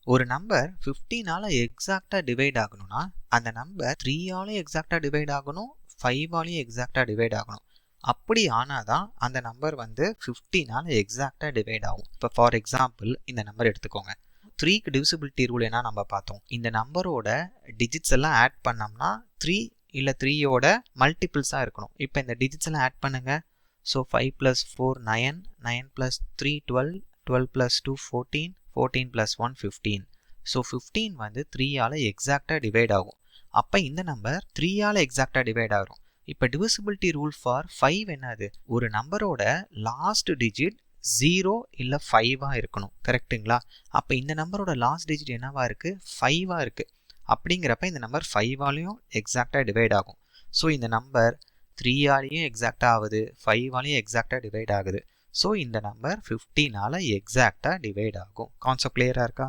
ஒரு நம்பர் 15ஆல எக்ஸாக்டா டிவைட் ஆகணும்னா அந்த நம்பர் 3ஆலையும் எக்ஸாக்டா டிவைட் ஆகணும், 5ஆலையும் எக்ஸாக்டா டிவைட் ஆகணும். அப்படி ஆனாதான் அந்த நம்பர் வந்து 15ஆல எக்ஸாக்டா டிவைட் ஆகும். இப்போ ஃபார் எக்ஸாம்பிள் இந்த நம்பர் எடுத்துக்கோங்க. 3க்கு டிவிசிபிலிட்டி ரூல் என்ன நம்ம பார்த்தோம். இந்த நம்பரோட டிஜிட்ஸ் எல்லாம் ஆட் பண்ணோம்னா 3 இல்லை 3யோட மல்டிபிள்ஸாக இருக்கணும். இப்போ இந்த டிஜிட்ஸ் எல்லாம் ஆட் பண்ணுங்க. ஸோ 5 + 4 9, 9 + 3 12, 12 + 2 14, 14 + 1 15. ஸோ 15 வந்து 3ஆல எக்ஸாக்டாக டிவைட் ஆகும். அப்போ இந்த நம்பர் 3ஆல எக்ஸாக்டாக டிவைட் ஆகும். இப்போ டிவிசிபிலிட்டி ரூல் ஃபார் 5 என்னது? ஒரு நம்பரோட லாஸ்ட் டிஜிட் 0 இல்லை 5ஆ இருக்கணும். கரெக்டுங்களா? அப்போ இந்த நம்பரோட லாஸ்ட் டிஜிட் என்னவா இருக்கு? 5ஆ இருக்கு. அப்படிங்கிறப்ப இந்த நம்பர் 5ஆலையும் எக்ஸாக்டாக டிவைட் ஆகும். ஸோ இந்த நம்பர் 3ஆலையும் எக்ஸாக்டாக ஆகுது, 5ஆலையும் எக்ஸாக்டாக டிவைட் ஆகுது. ஸோ இந்த நம்பர் 15ஆல எக்ஸாக்டாக டிவைட் ஆகும். கான்செப்ட் கிளியராக இருக்கா?